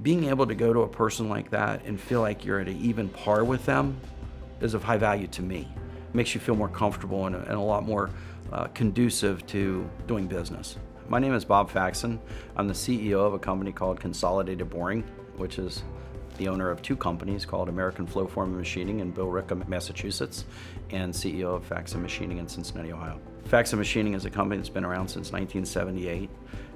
being able to go to a person like that and feel like you're at an even par with them is of high value to me. It makes you feel more comfortable and a lot more conducive to doing business. My name is Bob Faxon. I'm the CEO of a company called Consolidated Boring, which is the owner of two companies called American Flow Form and Machining in Billerica, Massachusetts, and CEO of Faxon Machining in Cincinnati, Ohio. Faxon Machining is a company that's been around since 1978,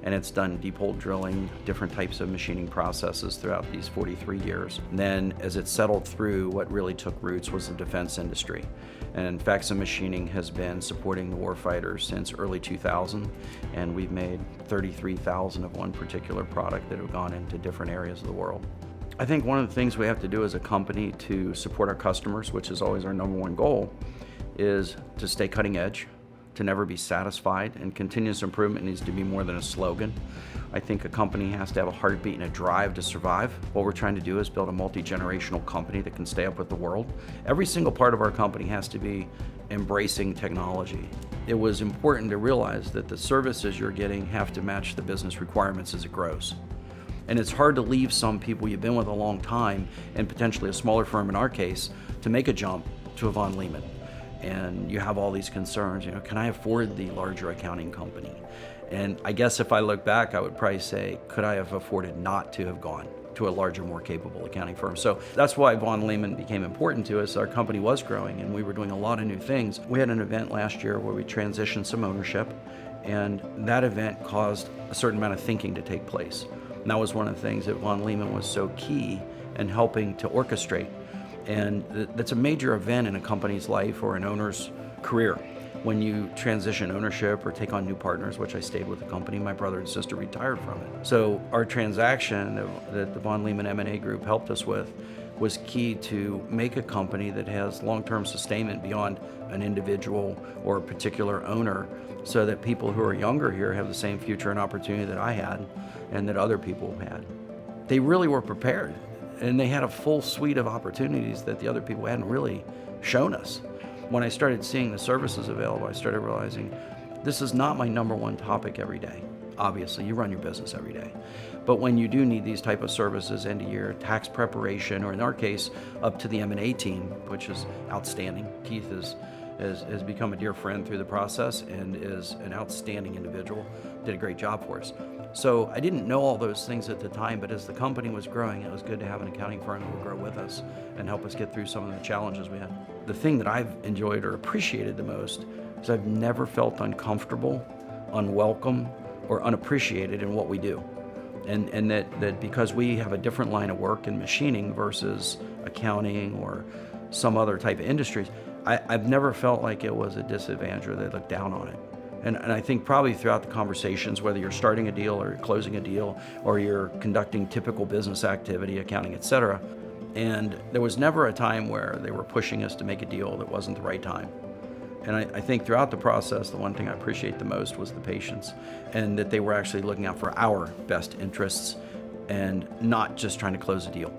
and it's done deep hole drilling, different types of machining processes throughout these 43 years. And then as it settled through, what really took roots was the defense industry. And Faxon Machining has been supporting the warfighters since early 2000, and we've made 33,000 of one particular product that have gone into different areas of the world. I think one of the things we have to do as a company to support our customers, which is always our number one goal, is to stay cutting edge, to never be satisfied, and continuous improvement needs to be more than a slogan. I think a company has to have a heartbeat and a drive to survive. What we're trying to do is build a multi-generational company that can stay up with the world. Every single part of our company has to be embracing technology. It was important to realize that the services you're getting have to match the business requirements as it grows. And it's hard to leave some people you've been with a long time, and potentially a smaller firm in our case, to make a jump to a Von Lehman. And you have all these concerns, can I afford the larger accounting company? And I guess if I look back, I would probably say, could I have afforded not to have gone to a larger, more capable accounting firm? So that's why Von Lehman became important to us. Our company was growing and we were doing a lot of new things. We had an event last year where we transitioned some ownership, and that event caused a certain amount of thinking to take place. And that was one of the things that Von Lehman was so key in helping to orchestrate. And that's a major event in a company's life or an owner's career. When you transition ownership or take on new partners, which I stayed with the company, my brother and sister retired from it. So our transaction that the Von Lehman M&A group helped us with was key to make a company that has long-term sustainment beyond an individual or a particular owner, so that people who are younger here have the same future and opportunity that I had and that other people had. They really were prepared, and they had a full suite of opportunities that the other people hadn't really shown us. When I started seeing the services available, I started realizing this is not my number one topic every day. Obviously, you run your business every day. But when you do need these type of services, end of year, tax preparation, or in our case, up to the M&A team, which is outstanding. Keith has become a dear friend through the process and is an outstanding individual, did a great job for us. So I didn't know all those things at the time, but as the company was growing, it was good to have an accounting firm that would grow with us and help us get through some of the challenges we had. The thing that I've enjoyed or appreciated the most is I've never felt uncomfortable, unwelcome, or unappreciated in what we do. And that because we have a different line of work in machining versus accounting or some other type of industries, I've never felt like it was a disadvantage or they looked down on it. And I think probably throughout the conversations, whether you're starting a deal or you're closing a deal or you're conducting typical business activity, accounting, etc., and there was never a time where they were pushing us to make a deal that wasn't the right time. And I think throughout the process, the one thing I appreciate the most was the patience, and that they were actually looking out for our best interests and not just trying to close a deal.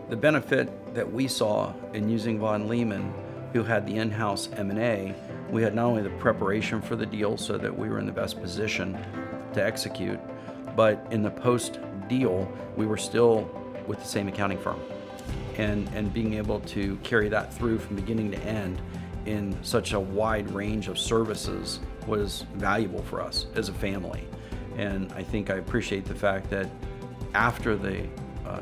The benefit that we saw in using Von Lehman, who had the in-house M&A, we had not only the preparation for the deal so that we were in the best position to execute, but in the post-deal, we were still with the same accounting firm. And being able to carry that through from beginning to end in such a wide range of services was valuable for us as a family. And I think I appreciate the fact that after the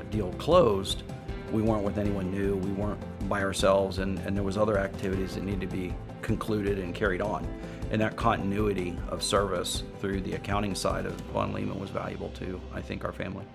deal closed, we weren't with anyone new, we weren't by ourselves, and there was other activities that needed to be concluded and carried on. And that continuity of service through the accounting side of Von Lehman was valuable to, I think, our family.